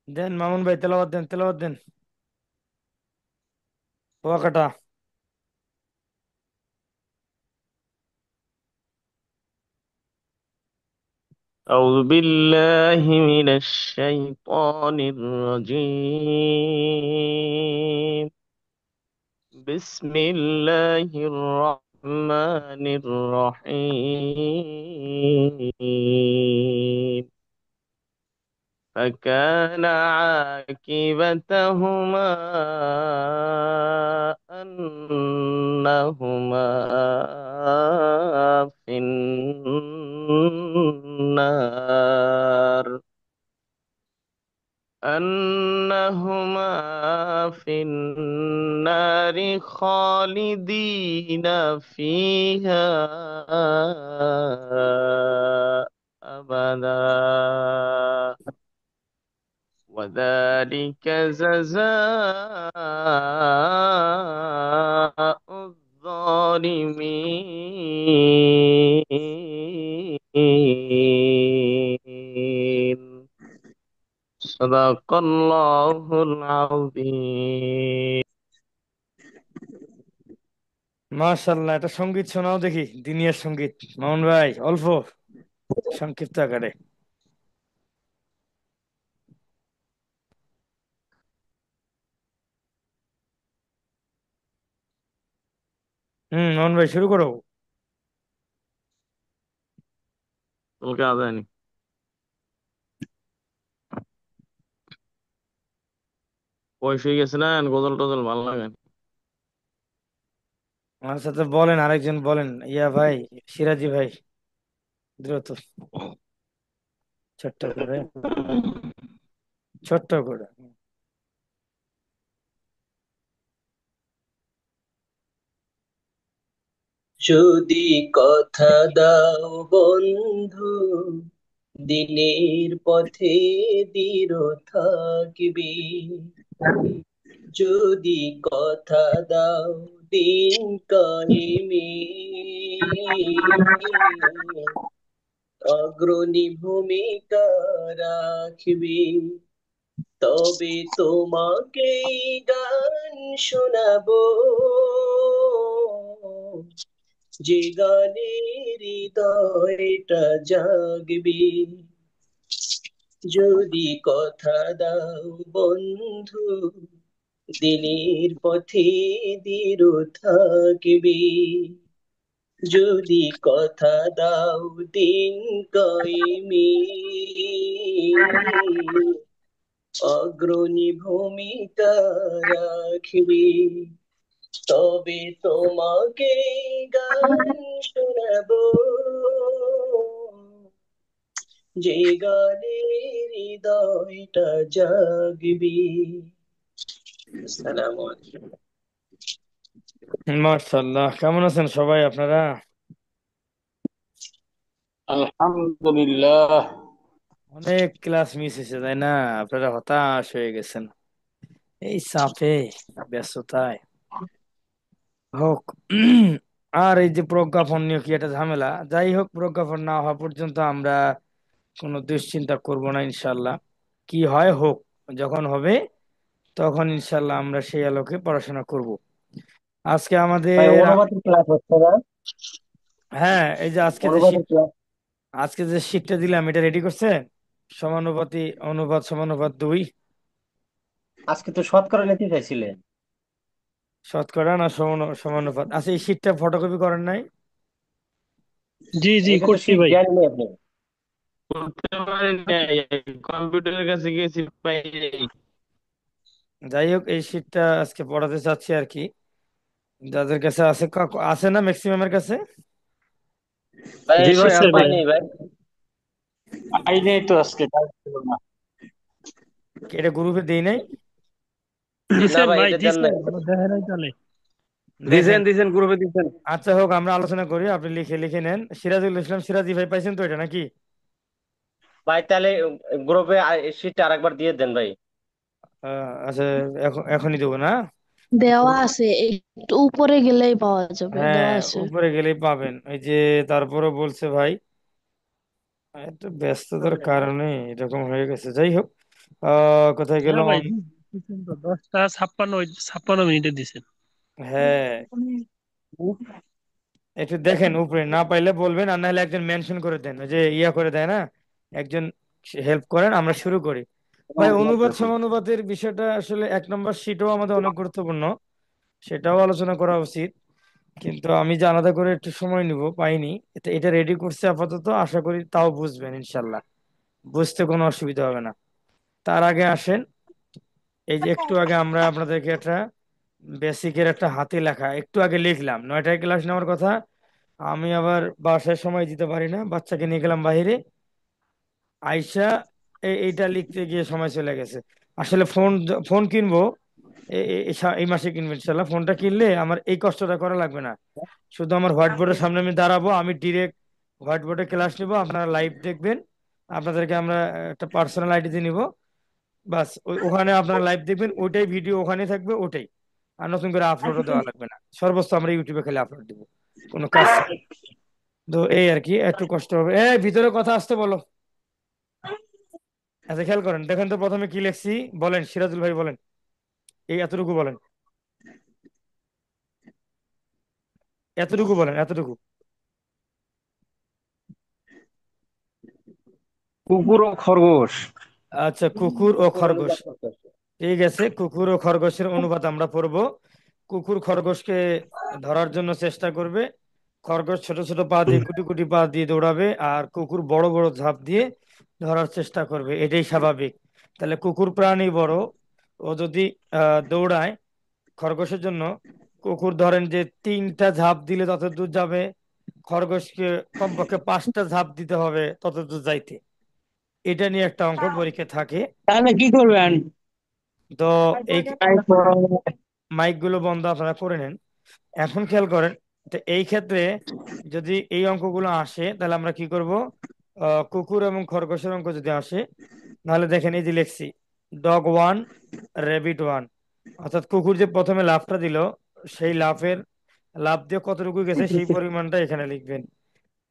দেন মামুন ভাই, তেলাওয়াত দেন, তেলাওয়াত দেন। কুয়াকাটা। أعوذ بالله من الشيطان الرجيم. بسم الله الرحمن الرحيم. فكان عاقبتهما أنهما في النار خالدين فيها أبدا. وذلك جزاء الظالمين. صدق الله العظيم. মাশাল্লাহ, এটা সঙ্গীত শোনাও দেখি, দিনিয়ার সঙ্গীত। মামুন ভাই, অল্প সংক্ষিপ্ত আকারে। মামুন ভাই শুরু করো। তোমাকে আদায়নি বয়স হয়ে গেছে না, গজল টজল ভালো লাগে না। আমার সাথে বলেন, আরেকজন বলেন, ইয়া ভাই, সিরাজি ভাই, দ্রুত, ছোট্ট করে, ছোট্ট করে। যদি কথা দাও বন্ধু, দিনের পথে দৃঢ় থাকবি। যদি কথা দাও দিন কায়েমে, অগ্রণী ভূমিকা রাখবি। তবে তোমাকে গান শোনাবো, যে গানে হৃদয়টা জাগবে। যদি কথা দাও বন্ধু, দিনের পথে দৃঢ় থাকবে। যদি কথা দাও দিন কায়েমে, অগ্রণী ভূমিকা রাখবে। তবে তোমাকে গান শোনাবো, যে গানে হৃদয়টা জাগবে। আসসালামু আলাইকুম। মাশাল্লাহ, কেমন আছেন সবাই আপনারা? আলহামদুলিল্লাহ। অনেক ক্লাস মিস হয়েছে তাই না? আপনারা হতাশ হয়ে গেছেন এই চাপে, ব্যস্ততায়। হোক। আর এই যে প্রজ্ঞাপন নিয়ে কি একটা ঝামেলা, যাই হোক, প্রজ্ঞাপন না হওয়া পর্যন্ত আমরা কোনো দুশ্চিন্তা করব না ইনশাল্লাহ। কি হয় হোক, যখন হবে তখন ইনশাল্লাহ আমরা সেই আলোকে পড়াশোনা করব। আজকে ভাই, আমাদের অনুবাদের ক্লাস হচ্ছে না? হ্যাঁ, এই যে আজকে যে অনুবাদের ক্লাস আজকে যে শীটটা দিলাম, এটা রেডি করছে? সমানুপাতি অনুপাত, সমানুপাত 2। আজকে তো শতকরা নিতে চাইছিলেন। শতকরা না সমানুপাত? আচ্ছা, এই শীটটা ফটোকপি করেন নাই? জি জি, এটা তো করছি শীত ভাই। দেন নাই আপনি। করতে পারি নাই, কম্পিউটারের কাছে গেছি পাই নাই। যাই হোক, এই শীটটা আজকে পড়াতে চাচ্ছি আর কি। যাদের কাছে আছে, আছে না ম্যাক্সিমামের কাছে? ভাই, জি ভাই, শীতটা আছে পাই ভাই। নাই ভাই। পাই নাই তো আজকে, কাজ ছিল না। কি এটা গ্রুপে দেই নাই? না দিছেন ভাই, ভাই, এটা দেন দিছেন, নাই। আমরা দেখে নাই তাহলে। দেখেন। দিছেন দিছেন, গ্রুপে দিছেন। আচ্ছা হোক, আমরা আলোচনা করি, আপনি লিখে লিখে নেন। সিরাজুল ইসলাম, সিরাজি ভাই, পাইছেন তো এটা নাকি? ভাই তাহলে গ্রুপে শীতটা আরেকবার দিয়ে দেন ভাই। আচ্ছা, এখনই দেবো না? দেওয়া আছে, একটু উপরে গেলেই পাওয়া যাবে, হ্যাঁ, দেওয়া আছে। উপরে গেলেই পাবেন। ওই যে তারপরও বলছে ভাই, একটু ব্যস্ততার কারণে এরকম হয়ে গেছে। যাই হোক, কোথায় হ্যাঁ ভাই, গেলাম? দিচ্ছেন তো 10টা 56 মিনিটে দিছেন। হ্যাঁ, একটু দেখেন উপরে, না পাইলে বলবেন, আর নাহলে একজন মেনশন করে দেন, ওই যে ইয়া করে দেয় না, একজন হেল্প করেন, আমরা শুরু করি। ভাই অনুবাদ সমানুবাদের বিষয়টা আসলে 1 নম্বর শীটও আমাদের অনেক গুরুত্বপূর্ণ, সেটাও আলোচনা করা উচিত, কিন্তু আমি যে আলাদা করে একটু সময় নিব পাইনি। এটা রেডি করছে আপাতত, আশা করি তাও বুঝবেন ইনশাল্লাহ, বুঝতে কোনো অসুবিধা হবে না। তার আগে আসেন, এই যে একটু আগে আমরা আপনাদেরকে একটা বেসিকের একটা হাতে লেখা একটু আগে লিখলাম, 9টায় ক্লাস নেওয়ার কথা, আমি আবার বাসায় সময় দিতে পারি না, বাচ্চাকে নিয়ে গেলাম বাইরে, আইসা এইটা লিখতে গিয়ে সময় চলে গেছে। আসলে ফোন ফোন কিনবো, এই মাসে কিনবো ইনশাল্লাহ। ফোনটা কিনলে আমার এই কষ্টটা করা লাগবে না, শুধু আমার হোয়াইট বোর্ডের সামনে আমি দাঁড়াবো, আমি ডিরেক্ট হোয়াইট বোর্ডে ক্লাস নিবো, আপনারা লাইভ দেখবেন, আপনাদেরকে আমরা একটা পার্সোনাল আইডি দিয়ে নিবো, বাস ওখানে আপনারা লাইভ দেখবেন, ওইটাই ভিডিও ওখানে থাকবে ওটাই, আর নতুন করে আপলোডও দেওয়া লাগবে না, সর্বোচ্চ আমরা ইউটিউবে খালি আপলোড দিব, কোনো কাজ ছাড়া। তো এই আর কি, একটু কষ্ট হবে। ভিতরে কথা আসতে বলো। আচ্ছা খেয়াল করেন, দেখেন তো প্রথমে কি লিখছি, বলেন সিরাজুল ভাই বলেন, এই এতটুকু বলেন, এতটুকু বলেন, এতটুকু। কুকুর ও খরগোশ। আচ্ছা, কুকুর ও খরগোশ, ঠিক আছে, কুকুর ও খরগোশের অনুপাত আমরা পড়বো। কুকুর খরগোশকে ধরার জন্য চেষ্টা করবে, খরগোশ ছোট ছোট পা দিয়ে কুটি কুটি পা দিয়ে দৌড়াবে, আর কুকুর বড় বড় ঝাঁপ দিয়ে ধরার চেষ্টা করবে, এটাই স্বাভাবিক। তাহলে কুকুর প্রাণী বড়, ও যদি দৌড়ায়, খরগোশের জন্য কুকুর ধরেন যে 3টা ঝাঁপ দিলে তত দূর যাবে, খরগোশকে কমপক্ষে 5টা ঝাঁপ দিতে হবে তত দূর যাইতে। এটা নিয়ে একটা অঙ্ক পরীক্ষা থাকে। তাহলে কি করবেন? তো এই মাইক গুলো বন্ধ আপনারা করে নেন। এখন খেয়াল করেন, তো এই ক্ষেত্রে যদি এই অঙ্কগুলো আসে তাহলে আমরা কি করব, কুকুর এবং খরগোশের অঙ্ক যদি আসে, নাহলে দেখেন এই যে লিখছি, ডগ ওয়ান, রেবিট ওয়ান, অর্থাৎ কুকুর যে প্রথমে লাফটা দিল, সেই লাফ দিয়ে কতটুকু গেছে সেই পরিমাণটা এখানে লিখবেন।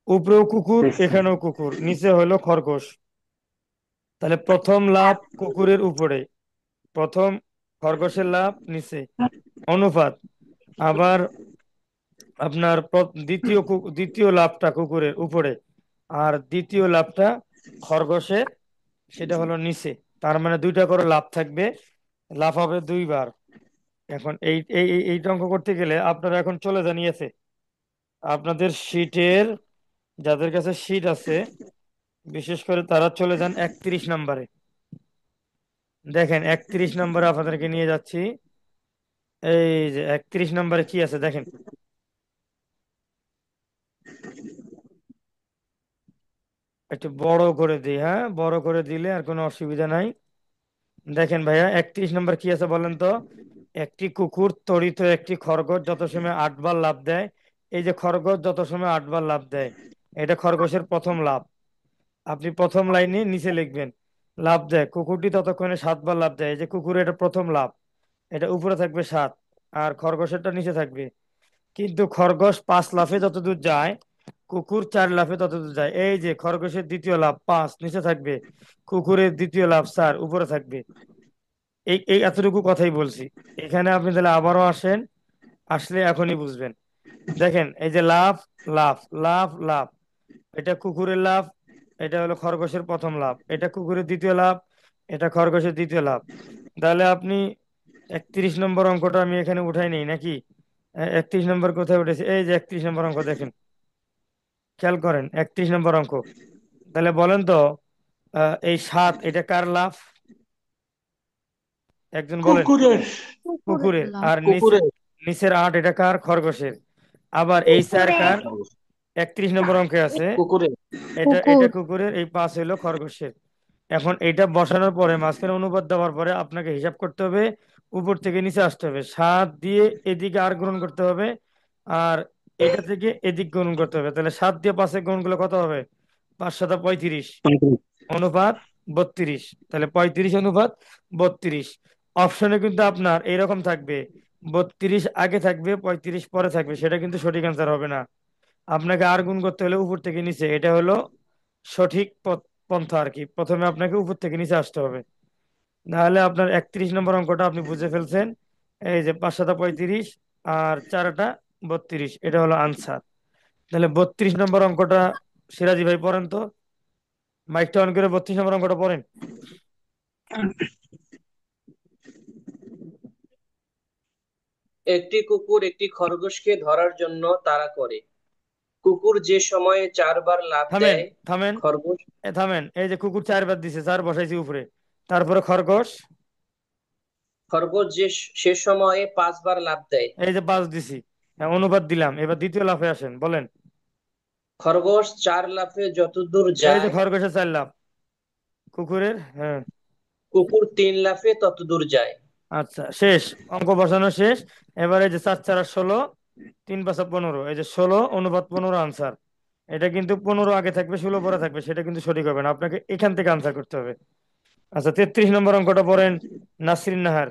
উপরেও কুকুর, এখানেও কুকুর, নিচে হলো খরগোশ, তাহলে প্রথম লাফ কুকুরের উপরে, প্রথম খরগোশের লাফ নিচে, অনুপাত। আবার আপনার দ্বিতীয় লাফটা কুকুরের উপরে, আর দ্বিতীয় লাফটা খরগোশের, সেটা হলো নিচে। তার মানে 2টা করে লাফ থাকবে, লাফ হবে 2বার। এখন এইটা অঙ্ক করতে গেলে আপনারা এখন চলে জানিয়েছে আপনাদের শীটের, যাদের কাছে শীট আছে বিশেষ করে তারা চলে যান 31 নম্বরে। দেখেন 31 নম্বরে আপনাদেরকে নিয়ে যাচ্ছি, এই যে 31 নম্বরে কি আছে দেখেন, একটু বড় করে দিই, হ্যাঁ বড় করে দিলে আর কোনো অসুবিধা নাই। দেখেন ভাইয়া 31 নম্বর কি আছে বলেন তো, একটি কুকুর তড়িত একটি খরগোশ যত সময় 8বার লাফ দেয়, এই যে খরগোশ যত সময় 8বার লাফ দেয়, এটা খরগোশের প্রথম লাফ। আপনি প্রথম লাইনে নিচে লিখবেন, লাফ দেয় কুকুরটি ততক্ষণে 7বার লাফ দেয়, এই যে কুকুরের এটা প্রথম লাফ, এটা উপরে থাকবে 7, আর খরগোশেরটা নিচে থাকবে। কিন্তু খরগোশ 5 লাফে যতদূর যায়, কুকুর 4 লাফে ততদূর যায়। এই যে খরগোশের দ্বিতীয় লাফ 5 নিচে থাকবে, কুকুরের দ্বিতীয় লাফ 4 উপরে থাকবে। এই এই এতটুকু কথাই বলছি। এখানে আপনি তাহলে আবারও আসেন, আসলে এখনই বুঝবেন। দেখেন এই যে লাফ, লাফ, লাফ, লাফ, এটা কুকুরের লাফ, এটা হলো খরগোশের প্রথম লাফ, এটা কুকুরের দ্বিতীয় লাফ, এটা খরগোশের দ্বিতীয় লাফ। তাহলে আপনি 31 নম্বর অঙ্কটা আমি এখানে উঠাই নেই নাকি? 31 নম্বর কোথায় উঠেছে, এই যে 31 নম্বর অঙ্ক দেখেন, খেয়াল করেন 31 নম্বর অঙ্ক। তাহলে বলেন তো, এই 7 এটা কার লাফ, একজন বলেন। কুকুরের। কুকুরের কুকুরের। লাভ। আর কুকুরের। নিচের 8 এটা কার, খরগোশের। আবার এই 4 কার, 31 নম্বর অঙ্কে আছে, কুকুরের। এটা কুকুর। এটা কুকুরের, এই 5 হলো খরগোশের। এখন এটা বসানোর পরে মাঝখানে অনুপাত দেওয়ার পরে আপনাকে হিসাব করতে হবে, উপর থেকে নিচে আসতে হবে, 7 দিয়ে এদিকে আর গুণন করতে হবে, আর এটা থেকে এদিক গুণন করতে হবে, তাহলে 7 দিয়ে 5-এর গুণ করলে কত হবে, 5 7 35, অনুপাত 32, তাহলে 35 অনুপাত 32। অপশনে কিন্তু আপনার এরকম থাকবে, 32 আগে থাকবে 35 পরে থাকবে, সেটা কিন্তু সঠিক অ্যান্সার হবে না। আপনাকে আর গুণ করতে হলে উপর থেকে নিচে, এটা হলো সঠিক পন্থা আর কি, প্রথমে আপনাকে উপর থেকে নিচে আসতে হবে। তাহলে আপনার 31 নম্বর অঙ্কটা আপনি বুঝে ফেলছেন। এই যে 5 7 35 আর 4 32, এটা হলো আনসার। তাহলে 32 নম্বর অঙ্কটা সিরাজি ভাই পড়েন তো, মাইকটা অন করে 32 নম্বর অঙ্কটা পড়েন। একটি কুকুর একটি খরগোশকে ধরার জন্য তাড়া করে। কুকুর যে সময়ে 4 বার লাফ থামেন, দেয়, থামেন, খরগোশ থামেন। এই যে কুকুর 4 বার দিছে, 4 বসাইছি উপরে, তারপরে খরগোশ, খরগোশ যে সে সময়ে 5 বার লাফ দেয়। এই যে 5 দিছি। হ্যাঁ, অনুপাত দিলাম, এবার দ্বিতীয় লাফে আসেন, বলেন। খরগোশ 4 লাফে যতদূর এই যে যায়, খরগোশের 4 লাফ, কুকুরের, হ্যাঁ। কুকুর 3 লাফে ততদূর যায়। আচ্ছা, শেষ, অঙ্ক বসানো শেষ। এবারে যে 4 4 আর 16, 3 5 15, এই যে 16 অনুপাত 15 আনসার। এটা কিন্তু 15 আগে থাকবে, 16 পরে থাকবে, সেটা কিন্তু সঠিক হবে না, আপনাকে এখান থেকে আনসার করতে হবে। আচ্ছা, 33 নম্বর অঙ্কটা পড়েন, নাসরিন নাহার।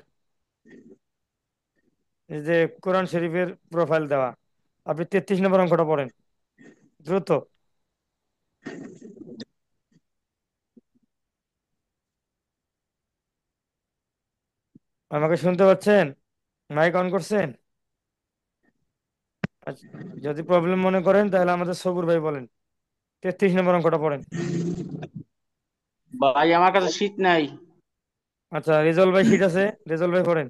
এই যে কোরআন শরীফের প্রোফাইল দেওয়া, আপনি 33 নম্বর অঙ্কটা পড়েন দ্রুত। আমাকে শুনতে পাচ্ছেন? মাইক অন করছেন? আচ্ছা, যদি প্রবলেম মনে করেন তাহলে আমাদের সবুর ভাই বলেন, 33 নম্বর অঙ্কটা পড়েন। ভাই আমার কাছে শীত নাই। আচ্ছা, রেজল ভাই শীট আছে, রেজল ভাই পড়েন।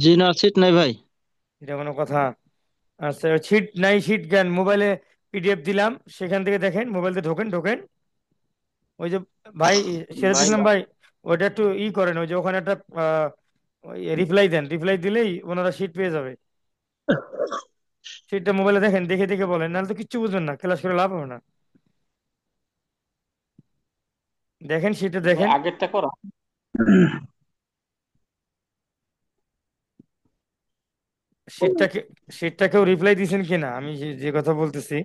জি না, সিট নাই ভাই। এটা কোনো কথা? আচ্ছা, শীট নাই, শীট জ্ঞান মোবাইলে পিডিএফ দিলাম, সেখান থেকে দেখেন, মোবাইল দিয়ে ঢোকেন, ঢোকেন। ওই যে ভাই, সিরাজ ভাই ইসলাম ভাই, ওইটা একটু ই করেন, ওই যে ওখানে একটা রিপ্লাই দেন, রিপ্লাই দিলেই ওনারা শীট পেয়ে যাবে। শীটটা মোবাইলে দেখেন, দেখে দেখে বলেন, নাহলে তো কিচ্ছু বুঝবেন না, ক্লাস করে লাভ হবে না। দেখেন, শীটে ভাই দেখেন। আগেরটা করো। শীটটাকে, শীটটাকেও রিপ্লাই দিয়েছেন কিনা, আমি যে যে কথা বলতেছি,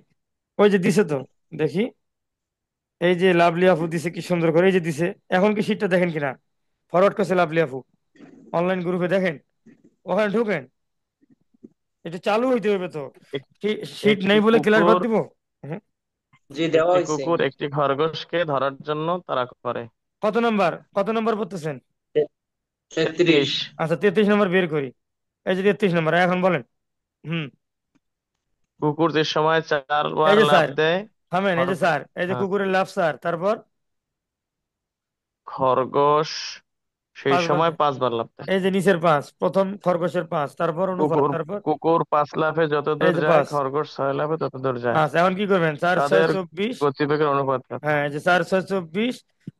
ওই যে দিছে তো, দেখি। এই যে লাভলি আপু দিছে কি সুন্দর করে, এই যে দিছে। এখন কি শীটটা দেখেন কিনা, ফরওয়ার্ড করছে লাভলি আপু, অনলাইন গ্রুপে দেখেন, ওখানে ঢুকেন। এটা চালু হইতে হবে তো। এক- শীট একটি নেই বলে ক্লাস বাদ কুকুর দিব? হ্যাঁ। যে দেওয়া একটি হয়েছে। কুকুর একটি খরগোশকে ধরার জন্য তাড়া করে। কত নাম্বার, কত নাম্বার পড়তেছেন? 33। 33। আচ্ছা, 33 নম্বর বের করি। এই যে 33 নম্বর, এখন বলেন। হুম। কুকুর যে সময় এই 4 বার যে লাফ স্যার, দেয়, থামেন, এই যে খরগোশ স্যার, এই যে হ্যাঁ, কুকুরের লাভ স্যার, তারপর খরগোশ সেই 5 বার সময় দেয়। 5 বার লাফ দেয়। এই যে নিচের 5, প্রথম খরগোশের 5, তারপর অনুপাত, কুকুর তারপর কুকুর 5 লাফে যত এই দূর যে যায়, 5। খরগোশ 6 লাফে তত দূর যায়। আচ্ছা, এখন কি করবেন, 4 6 তাদের 24। গতিবেগের অনুপাত কত? হ্যাঁ, এই যে 4 6 24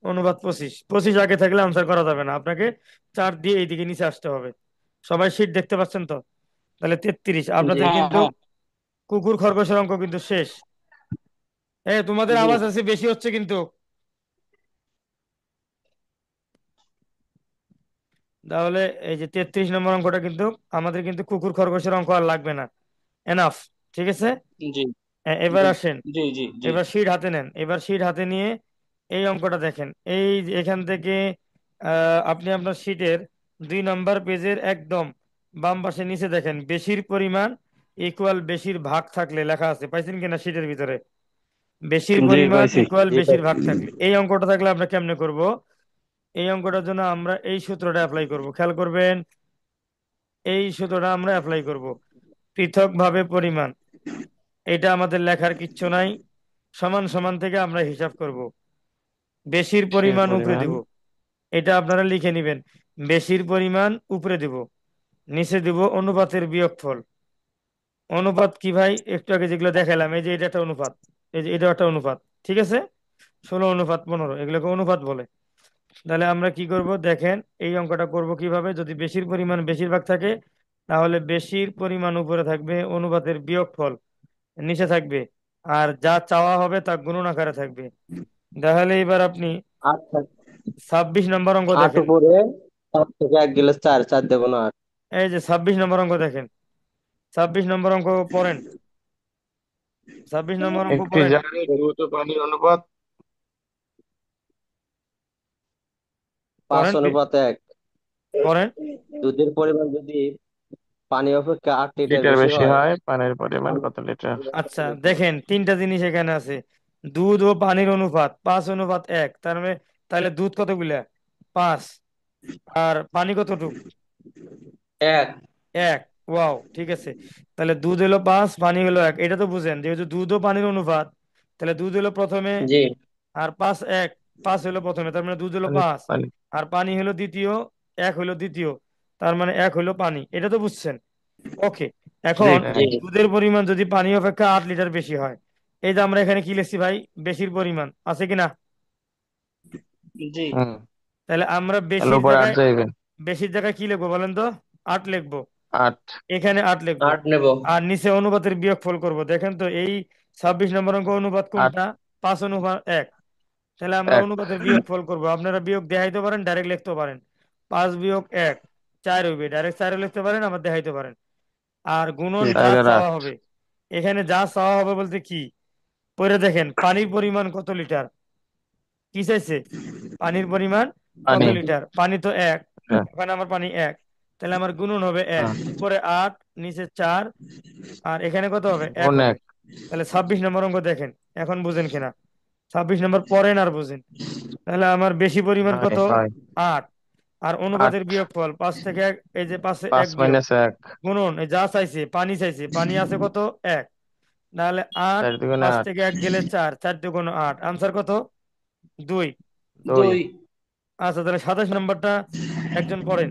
অনুপাত 25, 25 আগে থাকলে আনসার করা যাবে না, আপনাকে 4 দিয়ে এইদিকে নিচে আসতে হবে। সবাই শীট দেখতে পাচ্ছেন তো? তাহলে 33 জি আপনাদের হ্যাঁ কিন্তু হ্যাঁ। কুকুর খরগোশের অঙ্ক কিন্তু শেষ। তোমাদের জি। আওয়াজ আছে বেশি হচ্ছে কিন্তু। তাহলে এই যে 33 নম্বর অঙ্কটা কিন্তু আমাদের কিন্তু কুকুর খরগোশের অঙ্ক আর লাগবে না, এনাফ। ঠিক আছে। জি এবার জি আসেন, জি জি জি। এবার শীট হাতে নেন, এবার শীট হাতে নিয়ে এই অঙ্কটা দেখেন। এই যে এখান থেকে আপনি আপনার শীটের 2 নম্বর পেজের একদম বাম পাশে নিচে দেখেন, বেশির পরিমাণ ইকুয়াল বেশির ভাগ থাকলে লেখা আছে, পাইছেন কিনা শীটের ভিতরে? বেশির জি পরিমাণ পাইছি। ইকুয়াল জি বেশির ভাগ পাইছি। থাকলে, এই অঙ্কটা থাকলে আমরা কেমনে করব? এই অঙ্কটার জন্য আমরা এই সূত্রটা অ্যাপ্লাই করব, খেয়াল করবেন। এই সূত্রটা আমরা অ্যাপ্লাই করব, পৃথকভাবে পরিমাণ, এটা আমাদের লেখার কিচ্ছু নাই। সমান সমান থেকে আমরা হিসাব করব, বেশির সেই পরিমাণ উপরে পরিমাণ দিব, এটা আপনারা লিখে নেবেন। বেশির পরিমাণ উপরে দিব, নিচে দিব অনুপাতের বিয়োগফল। অনুপাত কি ভাই, একটু আগে যেগুলো দেখালাম, এই যে এটা একটা অনুপাত, এই যে এটা একটা অনুপাত। ঠিক আছে, 16 অনুপাত 15, এগুলোকে অনুপাত বলে। তাহলে আমরা কি করব দেখেন, এই অঙ্কটা করব কিভাবে, যদি বেশির পরিমাণ বেশিরভাগ থাকে, তাহলে বেশির পরিমাণ উপরে থাকবে, অনুপাতের বিয়োগফল নিচে থাকবে, আর যা চাওয়া হবে তা গুণন আকারে থাকবে। তাহলে এবার আপনি 26 নম্বর অঙ্ক 8 দেখেন। উপরে 7 থেকে 1 গেলে 4, 4 দেবো না 8। এই যে 26 নম্বর অঙ্ক দেখেন, 26 নম্বর অঙ্ক পড়েন, 26 নম্বর অঙ্ক একটি পড়েন, জারে দ্রুত পানির অনুপাত। 5 পড়েন, অনুপাত 1। পড়েন। দুধের পরিমাণ যদি পানি অপেক্ষা 8 লিটার লিটার বেশি বেশি হয়, হয়, পানির পরিমাণ কত লিটার? আচ্ছা, দেখেন তিনটা জিনিস এখানে আছে, দুধ ও পানির অনুপাত 5 অনুপাত 1, তার মানে তাহলে দুধ কতগুলা? 5। আর পানি কতটুক? এক। এক। ওয়াও, ঠিক আছে। তাহলে দুধ হলো 5, পানি হলো 1, এটা তো বুঝেন যেহেতু দুধ ও পানির অনুপাত। তাহলে দুধ হলো প্রথমে, জি আর 5 1, 5 হলো প্রথমে, তার মানে দুধ হলো পানি 5। পানি আর পানি হলো দ্বিতীয়, 1 হলো দ্বিতীয়, তার মানে 1 হলো পানি, এটা তো বুঝছেন। ওকে। জি এখন জি দুধের পরিমাণ যদি পানি অপেক্ষা 8 লিটার বেশি হয়, এই যে আমরা এখানে কি লিখছি ভাই, বেশির পরিমাণ আছে কিনা? জি হুম। তাহলে আমরা তাহলে বেশির উপরে 8 জায়গায়, যাইবেন। বেশির জায়গায় কি লিখবো বলেন তো? 8 লিখবো। 8। এখানে 8 লিখবো। 8 নেব। আর নিচে অনুপাতের বিয়োগফল করব, দেখেন তো এই 26 নম্বর অঙ্ক অনুপাত 8 কোনটা? 5:1। তাহলে আমরা 1। অনুপাতের বিয়োগফল করব, আপনারা বিয়োগ দেখাইতে পারেন, ডাইরেক্ট লিখতে পারেন। 5 - 1 4 হইবে, ডাইরেক্ট 4 লিখতে পারেন, আবার দেখাইতে পারেন। আর গুণন জি যা 4 আর চাওয়া 8। হবে, এখানে যা চাওয়া হবে বলতে কি, পরে দেখেন পানির পরিমাণ কত লিটার, কি চাইছে? পানির পরিমাণ কত পানি। লিটার? পানি তো 1, হ্যাঁ। ওখানে আমার পানি 1, তাহলে আমার গুণন হবে 1, হ্যাঁ। উপরে 8, নিচে 4, আর এখানে কত হবে? 1 গুণ হবে। 1। তাহলে 26 নম্বর অঙ্ক দেখেন, এখন বুঝেন কিনা? 26 নম্বর পড়েন আর বুঝেন। তাহলে আমার বেশি পরিমাণ হয় কত? হয়। 8। আর 8। অনুপাতের বিয়োগফল 5 থেকে 1, এই যে 5 1 5 বিয়োগ, - 1। গুণন এই যা চাইছে, পানি চাইছে, পানি আছে কত? 1। তাহলে 8, 4 দুগুণে 5 8। থেকে 1 গেলে 4, 4 2 8, আনসার কত? 2। 2। 2। আচ্ছা, তাহলে 27 নম্বরটা একজন পড়েন।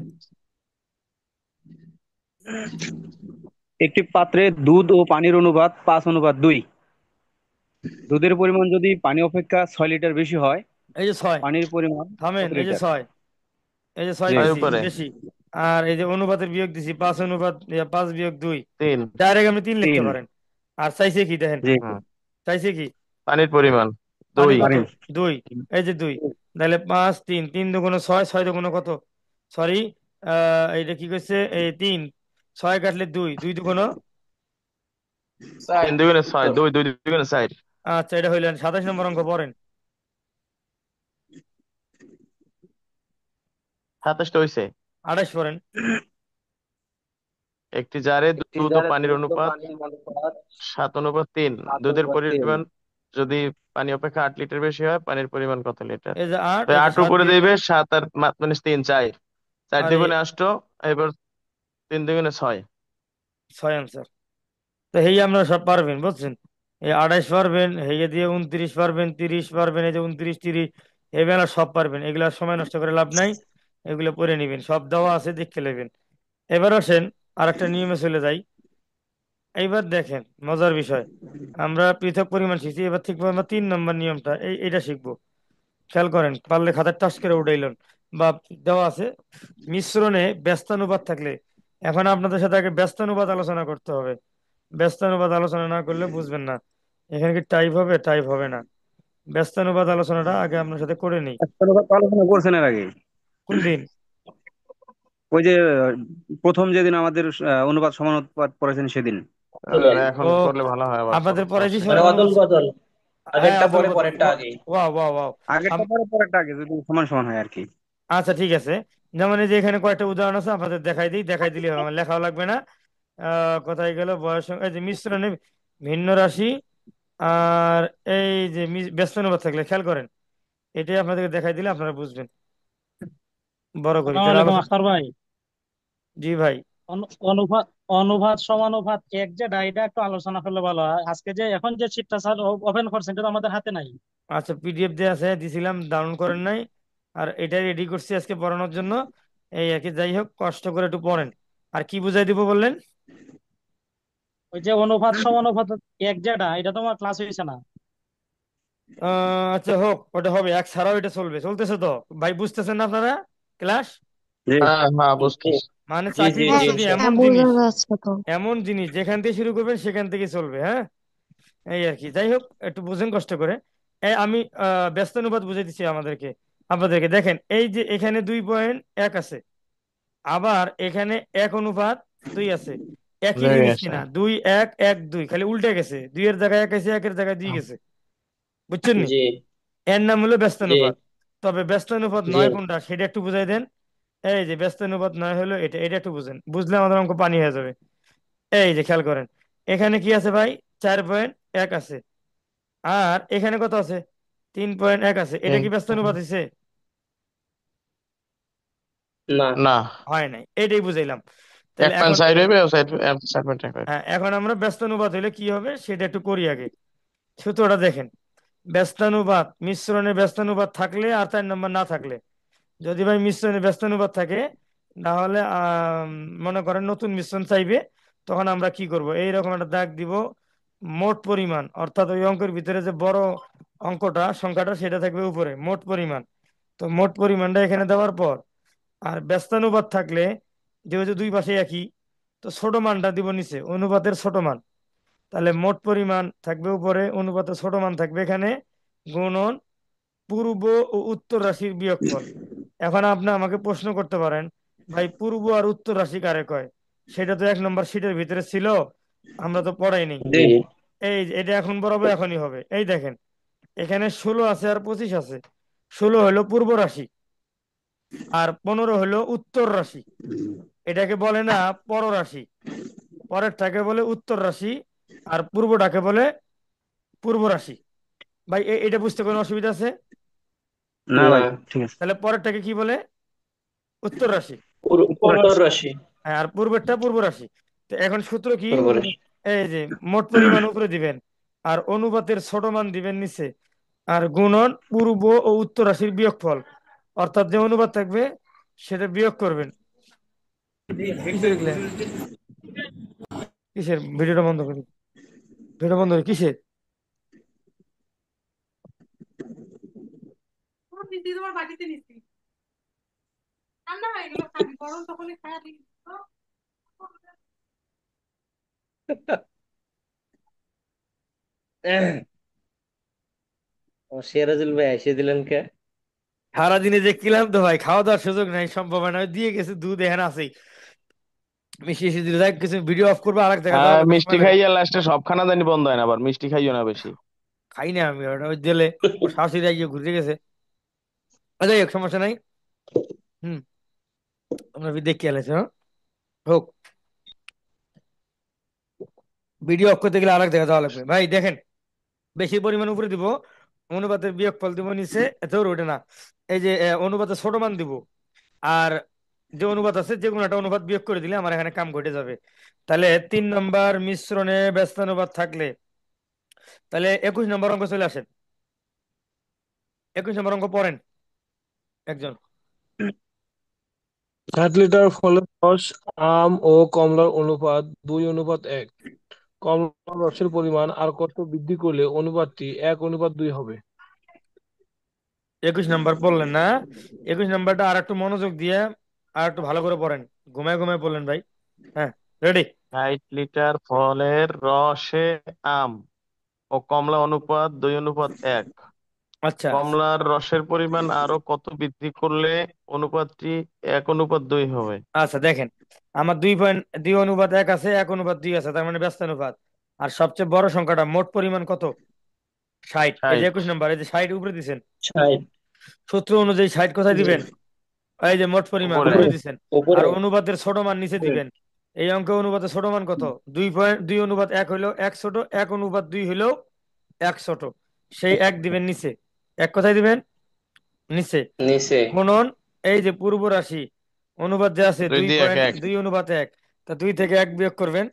একটি পাত্রে দুধ ও পানির অনুপাত 5:2। দুধের পরিমাণ যদি পানি অপেক্ষা 6 লিটার বেশি হয়, এই যে 6, পানির পরিমাণ থামেন, কত এই যে লিটার? 6, এই যে 6 জি 6 দিছি উপরে বেশি। আর এই যে অনুপাতের বিয়োগ দিছি, 5 - 2, 3। ডাইরেক্ট আপনি 3 লিখতে 3। পারেন। আর চাইছে কি দেখেন, জি হুম। চাইছে কি? পানির পরিমাণ পানি 2। কত? পানির 2। এই যে 2, তাহলে 5 3, 3 2 6, 6 2 কত? সরি, এইটা কি করছে, এই 3, 6 কাটলে 2, 2 2 3 দুগুণে 6, 2 2 দুগুণে 4। আচ্ছা, এটা হইলেন 27 নম্বর অঙ্ক পড়েন। 27টা হইছে। 28 পড়েন। একটি জারে একটি দুধ ও জারে পানির দুধ ও অনুপাত পানির অনুপাত 7:3। দুধের 7/3। পরিমাণ যদি পানি অপেক্ষা 8 লিটার বেশি হয়, পানির পরিমাণ কত লিটার? এই যে 8, তো এই যে 8 7 উপরে দিয়ে দিবে, দেন। 7 আর মানে 3 4। 4 আর এই দুগুণে 8। এবার 3 দুগুণে 6। 6 আনসার। তো এই আমরা সব পারবেন, বুঝছেন? এই 28 পারবেন, এই দিয়ে 29 পারবেন, 30 পারবেন, এই যে 29 30, এগুলা সব পারবেন। এগুলা সময় নষ্ট করে লাভ নাই, এগুলো পড়ে নিবেন, সব দেওয়া আছে, দেখে নেবেন। এবার আসেন আর একটা নিয়মে চলে যাই। এইবার দেখেন মজার বিষয়, আমরা পৃথক পরিমাণ শিখছি, এবার ঠিক আমরা 3 নম্বর নিয়মটা এটা শিখবো। খেয়াল করেন, পারলে খাতার টাস করে উঠাইলেন, বা দেওয়া আছে মিশ্রণে ব্যস্তানুপাত থাকলে। এখন আপনাদের সাথে আগে ব্যস্তানুপাত আলোচনা করতে হবে, ব্যস্তানুপাত আলোচনা না করলে বুঝবেন না। এখানে কি টাইপ হবে? টাইপ হবে না। ব্যস্তানুপাত আলোচনাটা আগে আপনার সাথে করে নেই। একটা কথা তো আলোচনা করছেন এর আগে। কোন দিন? ওই যে প্রথম যেদিন আমাদের অনুপাত সমানুপাত পড়েছেন সেদিন। চলেন, এখন ও, করলে ভালো হয়, আবার আপনাদের পড়াইছি সমস্যা নেই। মানে অদল অনুবাদ। বদল, হ্যাঁ, আগেরটা আদল পরে বদল, পরেরটা আগে। Wow wow wow. আগেরটা পরে পরেরটা আগে, যদি সমান সমান হয় আর কি। আচ্ছা, ঠিক আছে। যেমন এই যে এখানে কয়েকটা উদাহরণ আছে, আপনাদের দেখাই দিই, দেখাই দিলে হবে, আমার লেখাও লাগবে না। কোথায় গেল বয়স, এই যে মিশ্রণে ভিন্ন রাশি, আর এই যে ব্যস্ত অনুপাত থাকলে, খেয়াল করেন, এটাই আপনাদেরকে দেখাই দিলে আপনারা বুঝবেন। বড় করি আসসালামু তাহলে আলাইকুম আলোচনা। আখতার ভাই। জি ভাই। অনুপাত অনুপাত সমানুপাত এক যেটা, এটা একটু আলোচনা করলে ভালো হয়। আজকে যে এখন যে শীটটা স্যার ওপেন করছেন, এটা তো আমাদের হাতে নাই। আচ্ছা, পিডিএফ দেওয়া আছে, দিছিলাম, ডাউনলোড করেন নাই। আর এটাই রেডি করছি আজকে পড়ানোর জন্য। এই আর কি, যাই হোক, কষ্ট করে একটু পড়েন। আর কি বুঝাই দিব বললেন? ওই যে অনুপাত সমানুপাত এক যেটা, এটা তো আমার ক্লাস হয়েছে না। আচ্ছা, হোক, ওটা হবে, এক ছাড়াও এটা চলবে, চলতেছে তো ভাই, বুঝতেছেন না আপনারা ক্লাস? জি হ্যাঁ হ্যাঁ, জি বুঝতেছি। মানে জি চাকরি জি জি পদ্ধতি হ্যাঁ, এমন বোঝা জিনিস, যাচ্ছে তো। এমন জিনিস যেখান থেকে শুরু করবেন সেখান থেকে চলবে, হ্যাঁ। এই আর কি, যাই হোক, একটু বুঝেন কষ্ট করে। আমি ব্যস্তানুপাত বুঝে দিচ্ছি আমাদেরকে, আপনাদেরকে। দেখেন, এই যে এখানে 2.1 আছে, আবার এখানে 1:2 আছে। একই বুঝে জিনিস গেছে। কিনা, 2 1 1 2, খালি উল্টে গেছে, 2 এর জায়গায় 1 আছে, 1 এর জায়গায় 2 গেছে, বুঝছেন নি? জি এর নাম হলো জি ব্যস্তানুপাত। তবে ব্যস্তানুপাত জি। নয় কোনটা সেটা একটু বুঝাই দেন। এই যে ব্যস্তানুপাত নয় হলো এটা, এটা একটু বুঝেন, বুঝলে আমাদের অঙ্ক পানি হয়ে যাবে। এই যে খেয়াল করেন, এখানে কি আছে ভাই? 4.1 আছে। আর এখানে কত আছে? 3.1 আছে। এটা তিন। কি ব্যস্তানুপাত হয়েছে? না। না, হয় নাই, এটাই বুঝাইলাম। তাহলে এক পয়েন্ট এখন সাইড হইবে ও সাইড সাইড পয়েন্ট এক হইবে। হ্যাঁ, এখন আমরা ব্যস্তানুপাত হইলে কি হবে সেটা একটু করি আগে। সূত্রটা দেখেন, ব্যস্তানুপাত মিশ্রণে ব্যস্তানুপাত থাকলে আর 4 নম্বর না থাকলে, যদি ভাই মিশ্রণে ব্যস্তানুপাত থাকে তাহলে মনে করেন নতুন মিশ্রণ চাইবে, তখন আমরা কি করব, এইরকম একটা দাগ দিব, মোট পরিমাণ, অর্থাৎ ওই অঙ্কের ভিতরে যে বড় অঙ্কটা সংখ্যাটা সেটা থাকবে উপরে, মোট পরিমাণ। তো মোট পরিমাণটা এখানে দেওয়ার পর, আর ব্যস্তানুপাত থাকলে যেহেতু দুই পাশে একই, তো ছোট মানটা দিব নিচে, অনুপাতের ছোট মান। তাহলে মোট পরিমাণ থাকবে উপরে, অনুপাতের ছোট মান থাকবে এখানে, গুণন পূর্ব ও উত্তর রাশির বিয়োগফল। এখন আপনি আমাকে প্রশ্ন করতে পারেন, ভাই পূর্ব আর উত্তর রাশি কারে কয়? সেটা তো 1 নম্বর শীটের ভিতরে ছিল, আমরা তো পড়াইনি। জি। এটা এখন বরাবর এখনই হবে। এই দেখেন, এখানে 16 আছে আর 25 আছে। 16 হলো পূর্ব রাশি, আর 15 হলো উত্তর রাশি। এটাকে বলে না পর রাশি, পরেরটাকে বলে উত্তর রাশি, আর পূর্বটাকে বলে পূর্ব রাশি। ভাই এটা বুঝতে কোনো অসুবিধা আছে? না না। ভাই, ঠিক আছে। তাহলে পরেরটাকে কি বলে? উত্তর রাশি। উত্তর উত্তর রাশি। রাশি। হ্যাঁ, আর পূর্বেরটা পূর্ব রাশি। তো এখন সূত্র কি? পূর্ব রাশি। এই যে মোট পরিমাণ উপরে দিবেন, আর অনুপাতের ছোট মান দিবেন নিচে, আর গুণন পূর্ব ও উত্তর রাশির বিয়োগফল, অর্থাৎ যে অনুপাত থাকবে সেটা বিয়োগ করবেন। কিসের এগুলা? কিসের? ভিডিওটা বন্ধ করি, ভিডিও বন্ধ করি, কিসের? ও সিরাজুল ভাই এসে দিলেন কে? সারাদিনে যে কিলাম তো ভাই, খাওয়া দাওয়ার সুযোগ নাই, সম্ভব হয় না। ওই দিয়ে গেছে দুধ এখানে আছেই, মিশিয়ে এসে দিলে যাই কিছু, ভিডিও অফ করবো আর এক জায়গায় যাওয়া লাগবে মিষ্টি সময় লাগে। খাইয়া লাস্টে সবখানা জানি বন্ধ হয় না, আবার মিষ্টি খাইও না বেশি। খাই না আমি ওটা, ওই দিলে ও শাশুড়ি গিয়ে ঘুরতে গেছে। যাই হোক, সমস্যা নাই। হুম, আমরা দেখি আলাইছে, হ্যাঁ হোক। ভিডিও অফ করতে গেলে আর এক জায়গায় যাওয়া লাগবে ভাই। দেখেন, বেশি পরিমাণ উপরে দিব, অনুপাতের বিয়োগফল দিব নিচে, এত ওঠে না। এই যে অনুপাতের ছোট মান দিব, আর যে অনুপাত আছে যে কোনো একটা অনুপাত বিয়োগ করে দিলে আমার এখানে কাম ঘটে যাবে। তাহলে 3 নম্বর মিশ্রণে ব্যস্তানুপাত থাকলে, তাহলে 21 নম্বর অঙ্ক চলে আসেন। 21 নম্বর অঙ্ক পড়েন একজন। 60 লিটার ফলের রস আম ও কমলার অনুপাত 2:1। কমলার রসের পরিমাণ আর কত বৃদ্ধি করলে অনুপাতটি 1:2 হবে? 21 নম্বর পড়লেন না? 21 নম্বরটা আর একটু মনোযোগ দিয়ে আর একটু ভালো করে পড়েন, ঘুমায় ঘুমায় পড়লেন ভাই। হ্যাঁ, রেডি? 60 লিটার ফলের রসে আম ও কমলা অনুপাত 2:1। আচ্ছা, কমলার রসের পরিমাণ আরো কত বৃদ্ধি করলে অনুপাতটি 1:2 হবে? আচ্ছা দেখেন, আমার 2.2 অনুপাত 1 আছে, 1:2 আছে, তার মানে ব্যস্তানুপাত। আর সবচেয়ে বড় সংখ্যাটা মোট পরিমাণ কত? 60। এই যে 60। 21 নম্বর, এই যে 60 উপরে দিছেন, 60। সূত্র অনুযায়ী 60 কোথায় জি। দিবেন? এই যে মোট পরিমাণ উপরে। উপরে দিছেন, আর উপরে। অনুপাতের ছোট মান নিচে দিবেন। এই অঙ্কে অনুপাতের ছোট মান কত? 2.2 অনুপাত 1 হইলো 1 ছোট, 1:2 হইলো 1 ছোট, সেই 1 দিবেন নিচে। 1 কোথায় দিবেন? নিচে। নিচে। গুণন এই যে পূর্ব রাশি, অনুপাত যে আছে 2 দুই দিয়ে 1 পয়েন্ট 1। দুই অনুপাত 1, তা 2 থেকে 1 বিয়োগ করবেন,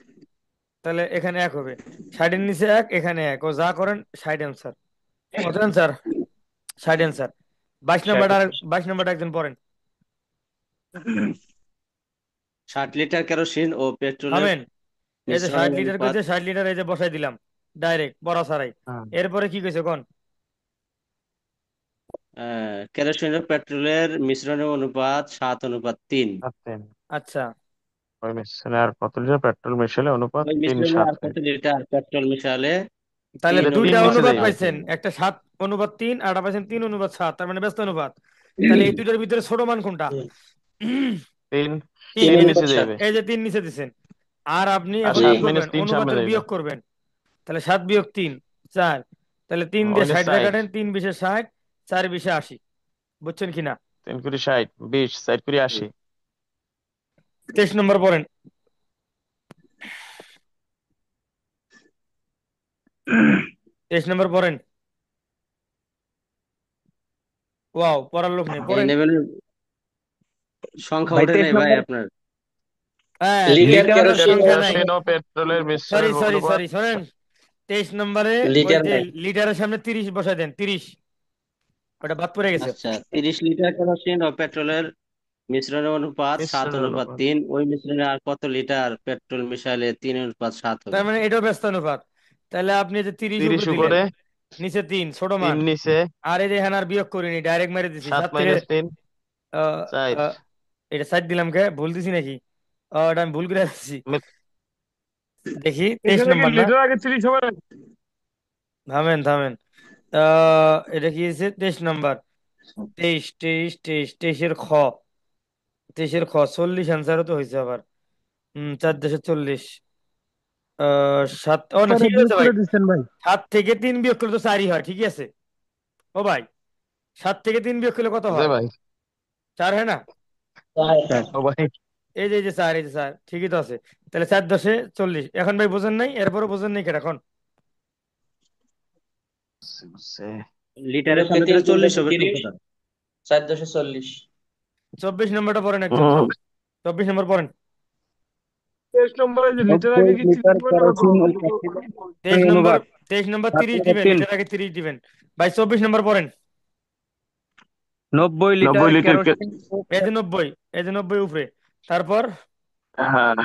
তাহলে এখানে 1 হবে। 60-এর নিচে 1, এখানে 1, ও যা করেন 60 অ্যান্সার। কত অ্যান্সার? 60 অ্যান্সার। 22 নম্বরটা 60। 22 নম্বরটা একজন পড়েন। 60 লিটার কেরোসিন ও পেট্রোলের থামেন, এই যে মিশ্রণের 60 লিটার অনুপাত। কইছে, 60 লিটার এই যে বসাই দিলাম ডাইরেক্ট বড় সারাই। হুম। এরপরে কি কইছে কোন? কেরোসিন ও পেট্রোলের মিশ্রণের অনুপাত 7:3। আচ্ছা, আচ্ছা, ওই মিশ্রণে আর কত লিটার পেট্রোল মেশালে অনুপাত ওই 3 মিশ্রণে 7 আর কত হয়? লিটার পেট্রোল মিশালে তাহলে এটা 3 দুইটা নিচে অনুপাত যাইবে। পাইছেন, একটা 7:3, আর একটা পাইছেন 3:7, তার মানে ব্যস্ত অনুপাত। তাহলে এই দুইটার ভিতরে ছোট মান কোনটা? 3 তিন। 3 এই যে নিচে যাইবে। এই যে 3 নিচে দিছেন, আর আপনি আর এখন জি। কি 7 করবেন? মিনিট 3 সামনে অনুপাতের যাইবে। বিয়োগ করবেন। তাহলে 7 বিয়োগ 3 4, তাহলে 3 দিয়ে ওইটা 60 দিয়ে 60। কাটেন, 3 বিশে 60, 4 বিশে 80। বুঝছেন কিনা? 3 কুড়ি 60, 20, 4 কুড়ি 80। 23 নম্বর পড়েন। 23 নম্বর পড়েন। ওয়াও, পড়ার লোক নেই, এই পড়েন। লেভেলের সংখ্যা ভাই ওঠে 23 নাই ভাই নম্বর আপনার। হ্যাঁ লিটার 23 নম্বরে কেরোসিন সংখ্যা নাই। কেরোসিন ও পেট্রোলের সরি মিশ্রণের সরি অনুপাত। সরি শোনেন, 23 নম্বরে ওই লিটার যে নাই। লিটারের সামনে 30 বসাই দেন, 30, ওটা বাদ পড়ে গেছে। আচ্ছা, 30 লিটার কেরোসিন ও পেট্রোলের মিশ্রণের অনুপাত 7 মিশ্রণের অনুপাত অনুপাত 3, ওই মিশ্রণে আর কত লিটার পেট্রোল মিশালে 3 অনুপাত 7 তার হবে? মানে এটাও ব্যস্ত অনুপাত। তাহলে আপনি যে 30 30 উপরে দিলেন, উপরে, নিচে 3 ছোট 3 মান, নিচে, আর এই যে এখানে আর বিয়োগ করিনি, ডাইরেক্ট মেরে দিছি 7 7 থেকে। মাইনাস 3, আহ, 4। আহ, এটা সাইড দিলাম কে, ভুল দিছি নাকি? এটা আমি ভুল করে দিচ্ছি। দেখি 23 এখানে কি নম্বর না, লিটার আগে 30 হবে না? থামেন থামেন। এটা কি হয়েছে 23 নম্বর, 23 23 23 23-এর খ, 23-এর খ 40 অ্যান্সারও তো হয়েছে আবার। 4 দেশে 40, 7, ও না পরে ঠিক বিয়োগ আছে ভাই, করে দিচ্ছেন ভাই। 7 থেকে 3 বিয়োগ করলে তো 4ই হয়, ঠিকই আছে। ও ভাই, 7 থেকে 3 বিয়োগ করলে কত যে হয়? ভাই, 4 হয় না? ও ভাই, এই যে 4, এই যে 4, ঠিকই তো আছে। তাহলে 4 10-এ 40। এখন ভাই বোঝেন নাই, এরপরও বোঝেন নাই কেন এখন? বুঝছে। লিটারের লোকে সামনে 3 তাহলে গুণ 40 10 হবে 30, সংখ্যাটা। 4 10 40। 24 নম্বরটা পড়েন একজন, হুম, 24 নম্বর পড়েন। 23 নম্বরে যে লিটার আগে 90 কি 30 লিটার দিবেন না কেরোসিন ও কত? তেইশ পেট্রোলের নম্বর অনুপাত 23 নম্বর 7 30 অনুপাত দিবেন, 3। লিটার আগে 30 দিবেন। ভাই 24 নম্বর পড়েন। 90 90 লিটার লিটার কেরোসিন ও এই যে 90, এই যে 90 উপরে, তারপর হ্যাঁ,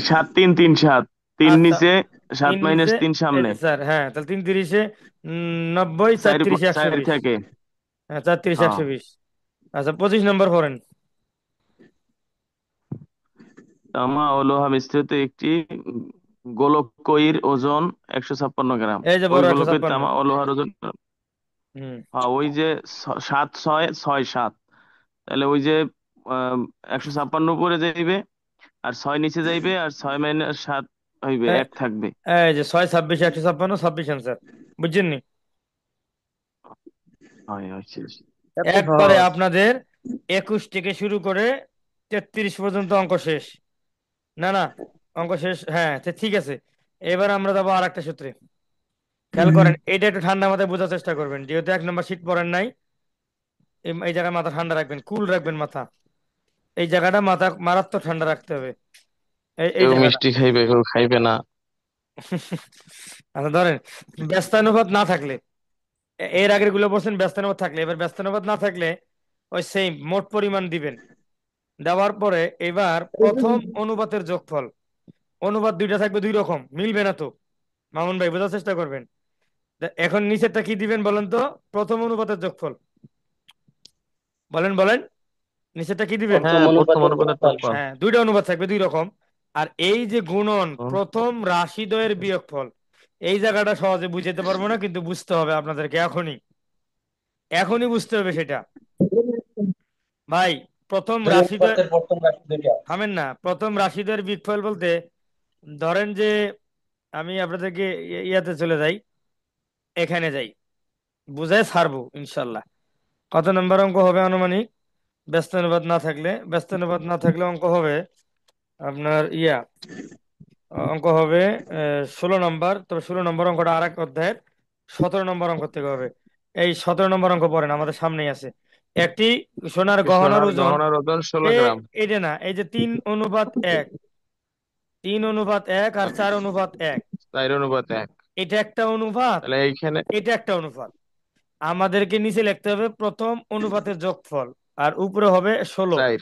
7 3 3 7, 3 আচ্ছা নিচে, 7 3 মাইনাস নিচে, 3 এই সামনে, যে স্যার, হ্যাঁ তাহলে 3 30-এ 90, 4 4 30-এ 4 120। থেকে। হ্যাঁ 4 30 হ্যাঁ, 120। আচ্ছা 25 নম্বর পড়েন। তামা ও লোহা মিশ্রিত একটি গোলকীর ওজন 156 গ্রাম। এই যে ওই বড় গোলকের 156। তামা ও লোহার ওজন, হুম, হ্যাঁ ওই যে 7 6 6 7, তাহলে ওই যে 156 উপরে যাইবে, আর 6 নিচে যাইবে, আর 6 মাইনাস 7 হইবে, এই 1 থাকবে। এই যে 6 26 156, 26 অ্যান্সার, বুঝছেন নি? হয় হচ্ছে। এত একবারে সহজ। আপনাদের 21 থেকে শুরু করে 33 পর্যন্ত অঙ্ক শেষ। না না, অঙ্ক শেষ, হ্যাঁ ঠিক আছে। এবার আমরা যাবো আর একটা সূত্রে। খেয়াল করেন, এটা একটু ঠান্ডা মাথায় বোঝার চেষ্টা করবেন, যেহেতু 1 নম্বর শীট পড়েন নাই। এই জায়গায় মাথা ঠান্ডা রাখবেন, কুল রাখবেন মাথা। এই জায়গাটা মাথা মারাত্মক ঠান্ডা রাখতে হবে, এই কেউ জায়গাটা। মিষ্টি খাইবে, কেউ খাইবে না। আচ্ছা ধরেন, ব্যস্তানুপাত না থাকলে, এর আগের গুলো বলছেন ব্যস্তানুপাত থাকলে, এবার ব্যস্তানুপাত না থাকলে ওই সেম মোট পরিমাণ দিবেন। দেওয়ার পরে এবার প্রথম অনুপাতের যোগফল, অনুপাত দুইটা থাকবে, দুই রকম, মিলবে না তো। মামুন ভাই বোঝার চেষ্টা করবেন। এখন নিচেরটা কি দিবেন বলেন তো? প্রথম অনুপাতের যোগফল, বলেন বলেন, নিচেরটা কি দিবেন? প্রথম হ্যাঁ, প্রথম অনুপাতের অনুপাতের যোগফল। যোগফল। হ্যাঁ দুইটা অনুপাত থাকবে, দুই রকম। আর এই যে গুণন হুম, প্রথম রাশিদ্বয়ের বিয়োগফল, এই জায়গাটা সহজে বুঝাতে পারবো না, কিন্তু বুঝতে হবে আপনাদেরকে এখনই, এখনই বুঝতে হবে সেটা। ভাই প্রথম দুই রাশিদ্বয়, অনুপাতের প্রথম রাশি দুইটা। থামেন না, প্রথম রাশিদ্বয়ের বিয়োগফল বলতে ধরেন যে আমি আপনাদেরকে ইয়াতে চলে যাই, এখানে যাই, বুঝায় ছাড়বো ইনশাল্লাহ। কত নম্বর অঙ্ক হবে আনুমানিক? ব্যস্তানুপাত না থাকলে, ব্যস্তানুপাত না থাকলে অঙ্ক হবে আপনার অঙ্ক হবে 16 নম্বর। তবে 16 নম্বর অঙ্কটা আর এক অধ্যায়ের 17 নম্বর অঙ্ক থেকে হবে। এই 17 নম্বর অঙ্ক পড়েন, আমাদের সামনেই আছে। একটি সোনার গহনার সোনার ওজন, গহনার ওজন 16 এ গ্রাম এটা না, এই যে 3:1, 3:1 আর 4:1, 4 অনুপাত 1, এটা একটা অনুপাত, তাহলে এইখানে এটা একটা অনুপাত। আমাদেরকে নিচে লিখতে হবে প্রথম অনুপাতের যোগফল, আর উপরে হবে 16, 4।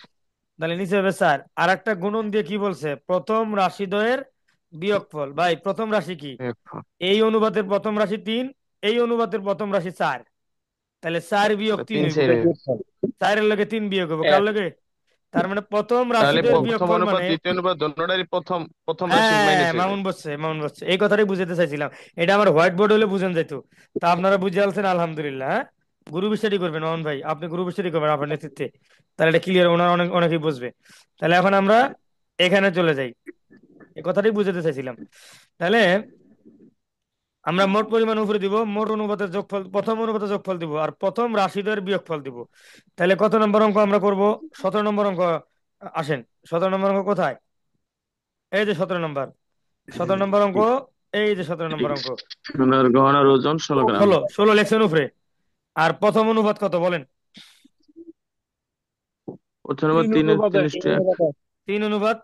তাহলে নিচে হবে 4। আর একটা গুণন দিয়ে কি বলছে? প্রথম রাশিদ্বয়ের বিয়োগফল। ভাই প্রথম রাশি কি? এই অনুপাতের প্রথম রাশি 3, এই অনুপাতের প্রথম রাশি 4, তাহলে 4 বিয়োগ 3 3 হইব। ছেড়ে, 4-এর লগে 3 বিয়োগ হবো, কার এক। লগে? তার মানে প্রথম তাহলে রাশিদ্বয়ের প্রথম বিয়োগফল অনুপাত মানে, দ্বিতীয় অনুপাত দোনোটারই প্রথম প্রথম রাশি হ্যাঁ মাইনাস হইবে। মামুন বসছে, মামুন বসছে, এই কথাটাই বুঝাতে চাইছিলাম। এটা আমার হোয়াইট বোর্ড হলে বুঝেন যেত। তা আপনারা বুঝে আলছেন, আলহামদুলিল্লাহ। হ্যাঁ, গুরু স্টাডি করবেন মামুন ভাই, আপনি গ্রুপ স্টাডি করবেন আপনার নেতৃত্বে, তাহলে এটা ক্লিয়ার, ওনারা অনেকেই বুঝবে। তাহলে এখন আমরা এখানে চলে যাই, এই কথাটাই বুঝাতে চাইছিলাম। তাহলে আমরা মোট পরিমাণ উপরে দিব, মোট অনুপাতের যোগফল, প্রথম অনুপাতের যোগফল দিব, আর প্রথম রাশিদ্বয়ের বিয়োগফল দিব। তাহলে কত নম্বর অঙ্ক আমরা করব? 17 নম্বর অঙ্ক। আসেন, 17 নম্বর অঙ্ক কোথায়? এই যে 17 নম্বর, 17 নম্বর অঙ্ক, এই যে 17 নম্বর অঙ্ক। সোনার গহনার ওজন 16 গ্রাম। 16 16 লেখছেন উপরে। আর প্রথম অনুপাত কত বলেন? প্রথম নম্বর 3 3 অনুপাত 1। 3:1। 3:1,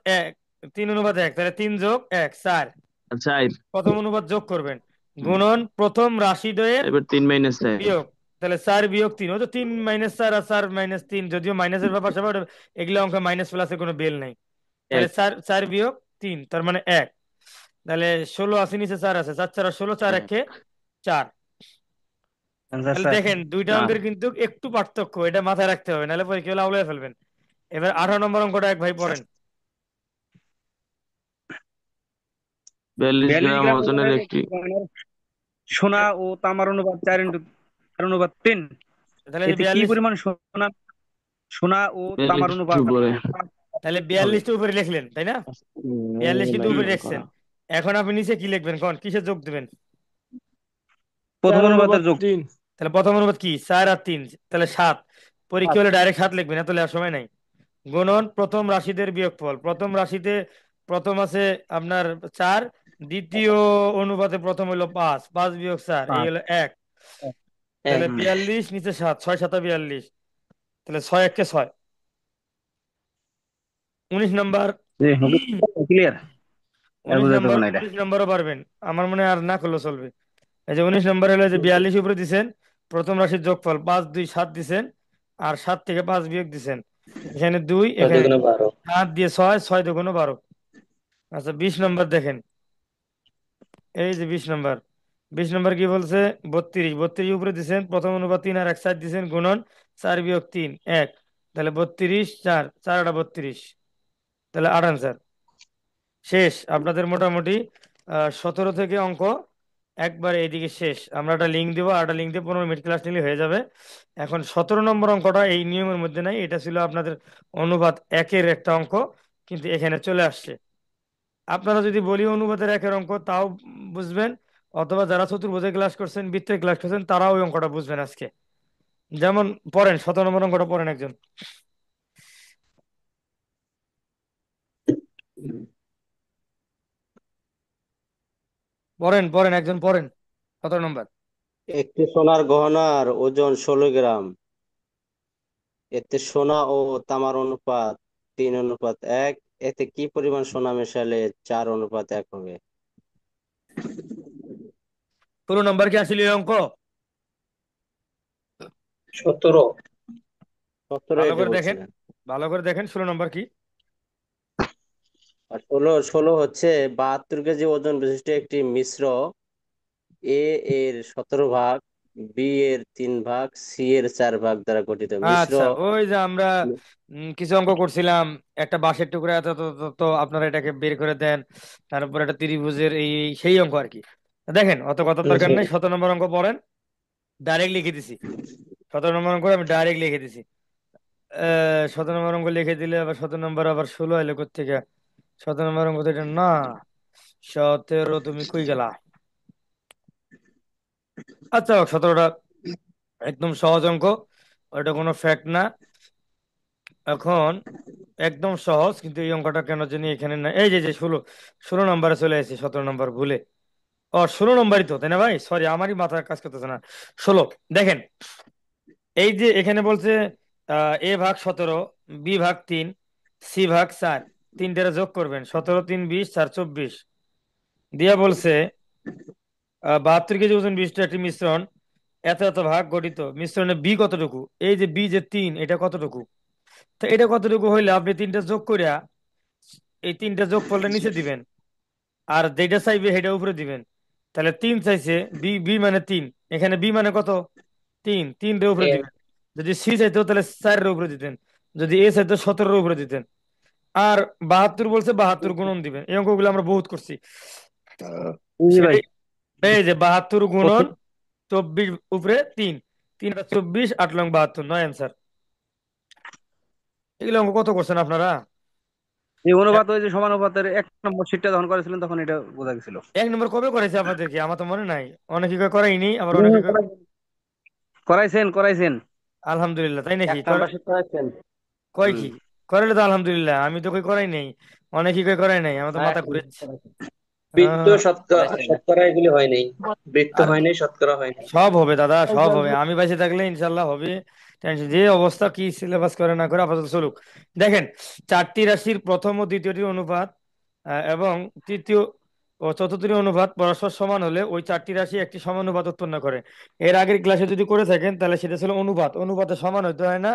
3:1, তাহলে 3+1 4। আর 4। প্রথম অনুপাত যোগ করবেন, গুণন প্রথম রাশিদ্বয়ের এবার 3 - 1। বিয়োগ, তাহলে 4 - 3, ওই তো 3 - 4 আর 4 - 3, যদিও মাইনাসের ব্যাপার স্যাপার এগুলো অঙ্ক মাইনাস প্লাসের কোনো বেল নাই। তাহলে 1। 4 - 4 = 3, তার মানে 1। তাহলে 16 আছে, নিচে 4 আছে, 4 4 16, 4 1। 1 4। অ্যান্সার তাহলে স্যার। দেখেন দুইটা 4। অঙ্কের কিন্তু একটু পার্থক্য, এটা মাথায় রাখতে হবে, নাহলে পরে কেউ আউলাই ফেলবেন। এবার 18 নম্বর অঙ্কটা এক ভাই পড়েন। 42 42 গ্রাম গ্রাম ওজনের ওজনের একটি। একটি গয়নার সোনা ও তামার অনুপাত 4:4:3। তাহলে এতে কি 42, পরিমাণ সোনা সোনা ও তামার 42 অনুপাত উপরে। তাহলে হবে? 42টা উপরে লিখলেন তাই না? 42 কিন্তু হুম। উপরে লিখছেন। এখন আপনি নিচে কি লিখবেন, কোন কিসে যোগ দিবেন? প্রথম 4 অনুপাতের অনুপাত যোগ। 3। তাহলে প্রথম অনুপাত কি, 4 আর 3, তাহলে 7। পরীক্ষা 7। হলে ডাইরেক্ট 7 লিখবেন, এত লেখার সময় নাই। গুণন প্রথম রাশিদের বিয়োগফল, প্রথম রাশিতে প্রথম আছে আপনার 4, দ্বিতীয় অনুপাতে প্রথম হলো 5, 5 - 4 এই 5। হলো 1। তাহলে 1। 42 নিচে 7, 6 7 42, তাহলে 6 1 6। 19 নম্বর। ক্লিয়ার? আর 19 বোঝাতে নম্বর, হবে না এটা। 19 নম্বরও পারবেন, আমার মনে হয় আর না করলেও চলবে। এই যে 19 নম্বর হলো যে 42 উপরে দিছেন, প্রথম রাশির যোগফল 5 2 7 দিছেন, আর 7 থেকে 5 বিয়োগ দিছেন, এখানে 2, 6 এখানে দুগুণে 12। 7 দিয়ে 6, 6 2 12। আচ্ছা 20 নম্বর দেখেন, এই যে 20 নম্বর, 20 নম্বর কি বলছে, 32, 32 উপরে দিছেন, প্রথম অনুপাত 3 আর 1 সাইড দিছেন, গুণন 4 - 3 1, তাহলে 32 4, 4 8 32, তাহলে 8 আনসার। শেষ আপনাদের মোটামুটি 17 থেকে অঙ্ক একবার এইদিকে শেষ। আমরা একটা লিঙ্ক দিব, আর একটা লিঙ্ক দিয়ে 15 মিনিট ক্লাস নিলে হয়ে যাবে। এখন 17 নম্বর অঙ্কটা এই নিয়মের মধ্যে নাই, এটা ছিল আপনাদের অনুপাত 1-এর একটা অঙ্ক, কিন্তু এখানে চলে আসছে। আপনারা যদি বলি অনুপাতের 1-এর অঙ্ক, তাও বুঝবেন, অথবা যারা চতুর্ভুজের ক্লাস করছেন, বৃত্তের ক্লাস করছেন, তারাও ওই অঙ্কটা বুঝবেন আজকে। যেমন পড়েন 17 নম্বর অঙ্কটা পড়েন একজন, পড়েন পড়েন একজন পড়েন 17 নম্বর। একটি সোনার গহনার ওজন 16 গ্রাম। এতে সোনা ও তামার অনুপাত 3:1। এতে কি পরিমাণ সোনা মেশালে 4:1 হবে? 16 নম্বর কি আসলে এই অঙ্ক? 17। 17 ভালো এটা করে দেখেন, বলছিলেন। ভালো করে দেখেন 16 নম্বর কি। আর 16 হচ্ছে 72 কেজি ওজন বিশিষ্ট একটি মিশ্র এ এর 17 ভাগ, বি এর 3 ভাগ, সি এর 4 ভাগ দ্বারা গঠিত মিশ্র। আচ্ছা, ওই যে আমরা কিছু অঙ্ক করছিলাম, একটা বাঁশের টুকরা এত তো, আপনারা এটাকে বের করে দেন, তারপর একটা ত্রিভুজের এই সেই অঙ্ক আর কি। দেখেন অত কথা দরকার নেই, 17 নম্বর অঙ্ক পড়েন, ডাইরেক্ট লিখে দিছি। 17 নম্বর অঙ্ক আমি ডাইরেক্ট লিখে দিছি। 17 নম্বর অঙ্ক লিখে দিলে আবার 17 নম্বর আবার 16 এলো কোত্থেকে? 17 নম্বর অঙ্ক তো এটা না, 17 তুমি কই গেলা? আচ্ছা 17টা একদম সহজ অঙ্ক, ওটা কোনো ফ্যাক্ট না। এখন একদম সহজ, কিন্তু এই অঙ্কটা কেন জানি এখানে না, এই যে যে 16 নম্বরে চলে এসেছে, 17 নম্বর ভুলে। ও 16 নম্বরই তো, তাই না ভাই? সরি, আমারই মাথা কাজ করতেছে না। 16 দেখেন, এই যে এখানে বলছে এ ভাগ 17, বি ভাগ 3, সি ভাগ 4, তিনটারে যোগ করবেন, 17 3 20, 4 24 দিয়া বলছে 72 কেজি ওজন বিশিষ্ট একটি মিশ্রণ এত এত ভাগ গঠিত, মিশ্রণে বি কতটুকু, এই যে বি যে 3, এটা কতটুকু? তো এটা কতটুকু হইলে আপনি তিনটা যোগ করিয়া এই তিনটা যোগ ফলটা নিচে দিবেন, আর যেটা চাইবে সেটা উপরে দিবেন। তাহলে 3 চাইছে, বি বি মানে 3, এখানে বি মানে কত, 3, 3 রে উপরে 10। দিবেন। যদি সি চাইতো তাহলে 4 রে উপরে দিতেন, যদি এ চাইতো 17 রে উপরে দিতেন। আর 72 বলছে, 72 গুণন দিবেন। এই অঙ্কগুলো আমরা বহুত করছি। আহ, জি ভাই। সেই এই যে 72 গুণন 24 উপরে 3, 3 আর 24, 8 লং 72, 9 অ্যান্সার। এগুলো অঙ্ক কত করছেন আপনারা? এই অনুপাত ওই যে সমানুপাতের 1 নম্বর শীটটা যখন করেছিলেন তখন এটা বোঝা গেছিল। 1 নম্বর কবে করেছে আপনাদেরকে? আমার তো মনে নাই, অনেকে কয় করাইনি, আবার হুম, অনেকে কয় করাইছেন করাইছেন। আলহামদুলিল্লাহ। তাই নাকি? 1 নম্বর শিক্ষা করেছেন। কয় হুম। কি করাইলে তো আলহামদুলিল্লাহ, আমি তো কই করাই নাই, অনেকে কই করাই নাই, আমার তো হ্যাঁ, মাথা 1 নম্বর ঘুরেছে। করেছেন। বৃত্ত, আহ, শতকরা, করেছেন না? শতকরা এগুলি হয় নাই। বৃত্ত আর হয় নাই, শতকরা হয় নাই। সব হবে দাদা, সব হবে, আমি বেঁচে থাকলে ইনশাল্লাহ হবে। টেনশন যে অবস্থা, কি সিলেবাস করে না করে আপাতত চলুক। দেখেন, চারটি রাশির প্রথম ও দ্বিতীয়টির অনুপাত এবং তৃতীয় ও চতুর্থটির অনুপাত পরস্পর সমান হলে ওই চারটি রাশি একটি সমানুপাত উৎপন্ন করে। এর আগের ক্লাসে যদি করে থাকেন তাহলে সেটা ছিল অনুপাত, অনুপাতে সমান হইতে হয় না,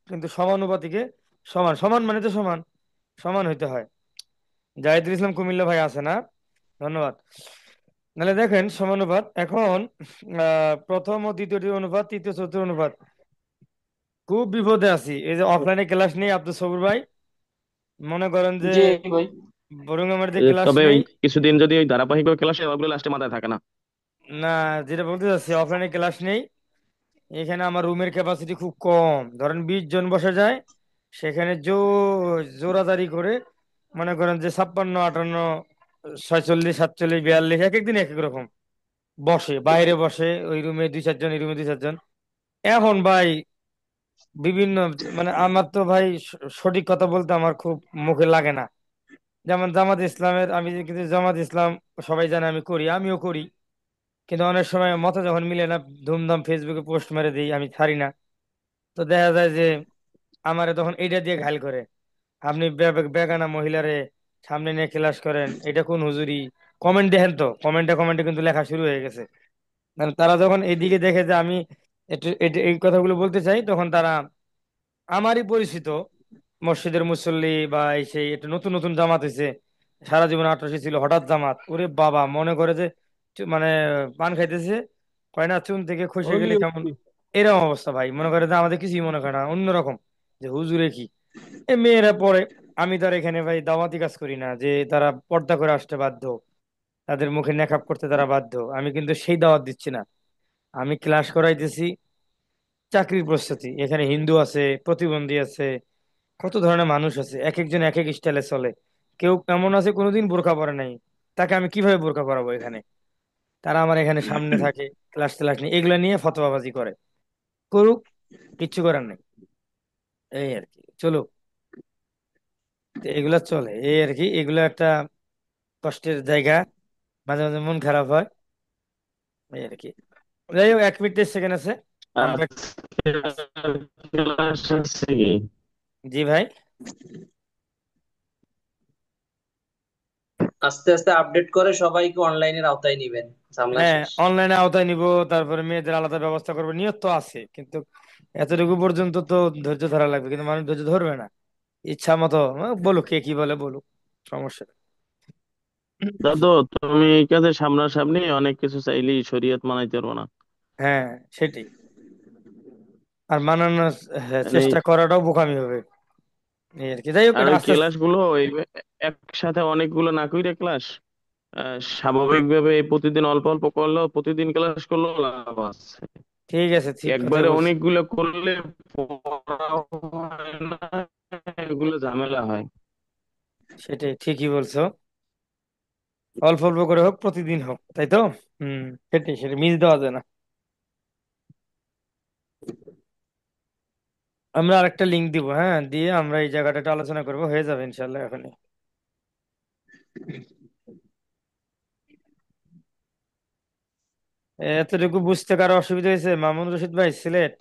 কিন্তু সমানুপাতিকে সমান, সমান মানে তো সমান, সমান হইতে হয়। জাহিদুল ইসলাম কুমিল্লা ভাই আছে না? ধন্যবাদ। নাহলে দেখেন সমানুপাত এখন প্রথম ও দ্বিতীয়টির অনুপাত, তৃতীয় চতুর্থ অনুপাত, খুব বিপদে আছি। এই যে অফলাইনে ক্লাস নেই আব্দুল সবুর ভাই, মনে করেন যে জি ভাই। বরং আমার যে ক্লাস তবে ওই নেই। কিছুদিন যদি ওই ধারাবাহিক ক্লাস হয় ওগুলো লাস্টে মাথায় থাকে না। না, যেটা বলতে চাচ্ছি অফলাইনে ক্লাস নেই, এখানে আমার রুমের ক্যাপাসিটি খুব কম, ধরেন 20 জন বসে যায়, সেখানে জোরাদারি করে মনে করেন যে 56, 58, 46, 47, 42 এক একদিন এক এক রকম বসে, বাইরে বসে, ওই রুমে 2-4 জন, এই রুমে 2-4 জন। এখন ভাই বিভিন্ন, মানে আমার তো ভাই সঠিক কথা বলতে আমার খুব মুখে লাগে না। যেমন জামাত ইসলামের, আমি যে কিন্তু জামাত ইসলাম সবাই জানে আমি করি, আমিও করি, কিন্তু অনেক সময় মত যখন মিলে না, ধুমধাম ফেসবুকে পোস্ট মেরে দিই, আমি ছাড়ি না। তো দেখা যায় যে আমারে তখন এইটা দিয়ে ঘায়ল করে, আপনি বেগানা মহিলারে সামনে নিয়ে ক্লাস করেন, এটা কোন হুজুরি? কমেন্ট দেখেন তো, কমেন্টে কমেন্টে কিন্তু লেখা শুরু হয়ে গেছে। মানে তারা যখন এইদিকে দেখে যে আমি একটু এই কথাগুলো বলতে চাই, তখন তারা আমারই পরিচিত মসজিদের মুসল্লি বা এই সেই একটু নতুন নতুন জামাত হয়েছে, সারা জীবন আটরশি ছিল, হঠাৎ জামাত, ওরে বাবা, মনে করে যে মানে পান খাইতেছে, কয় না চুন থেকে খসে অলি গেলে কেমন, অলি। এরকম অবস্থা ভাই। মনে করে যে আমাদের কিছুই মনে করে না, অন্যরকম, যে হুজুরে কি এ মেয়েরা পড়ে। আমি তো আর এখানে ভাই দাওয়াতি কাজ করি না যে তারা পর্দা করে আসতে বাধ্য, তাদের মুখে নেকাব করতে তারা বাধ্য, আমি কিন্তু সেই দাওয়াত দিচ্ছি না। আমি ক্লাস করাইতেছি চাকরির প্রস্তুতি, এখানে হিন্দু আছে, প্রতিবন্ধী আছে, কত ধরনের মানুষ আছে, এক একজন এক এক স্টাইলে চলে। কেউ এমন আছে কোনোদিন বোরকা পরে নাই, তাকে আমি কিভাবে বোরকা পরাবো এখানে? তারা আমার এখানে সামনে থাকে, ক্লাস ক্লাস নিয়ে এগুলা নিয়ে ফতোয়াবাজি করে, করুক, কিচ্ছু করার নেই, এই আর কি, চলো। তো এগুলা চলে, এই আর কি, এগুলো একটা কষ্টের জায়গা, মাঝে মাঝে মন খারাপ হয়, এই আর কি। যাই হোক, 1 মিনিট 30 সেকেন্ড আছে, আমরা। আজকে ক্লাস আছে কি? জি ভাই। আস্তে আস্তে আপডেট করে সবাইকে অনলাইনের আওতায় নিবেন, ঝামেলা হ্যাঁ, শেষ। অনলাইনে আওতায় নিব, তারপরে মেয়েদের আলাদা ব্যবস্থা করবো, নিয়ত তো আছে, কিন্তু এতটুকু পর্যন্ত তো ধৈর্য ধরা লাগবে, কিন্তু মানুষ ধৈর্য ধরবে না। ইচ্ছা মতো বলুক, কে কি বলে বলুক, সমস্যা নেই। দাদু, তুমি এই কাজে সামনাসামনি অনেক কিছু চাইলেই শরীয়ত মানাইতে পারবো না। হ্যাঁ, সেটাই। আর মানানোর মানে চেষ্টা করাটাও বোকামি হবে, এই আর কি। যাই হোক, আর এটা ওই আস্তে আস্তে। ক্লাস গুলো ওই একসাথে অনেকগুলো না কইরা ক্লাস স্বাভাবিকভাবে এই প্রতিদিন অল্প অল্প করলেও, প্রতিদিন ক্লাস করলেও লাভ আছে। ঠিক আছে, ঠিক কথা একবারে বলছো। অনেকগুলো করলে পড়াও হয় না, এগুলো ঝামেলা হয়। সেটাই, ঠিকই বলছো। অল্প অল্প করে হোক, প্রতিদিন হোক, তাই তো? হুম, সেটাই, সেটা মিস দেওয়া যায় না। আমরা আরেকটা লিংক দিব, হ্যাঁ, দিয়ে আমরা এই জায়গাটা একটু আলোচনা করবো, হয়ে যাবে ইনশাল্লাহ এখনই। এতটুকু বুঝতে কারো অসুবিধা হয়েছে? মামুন রশিদ ভাই, সিলেট।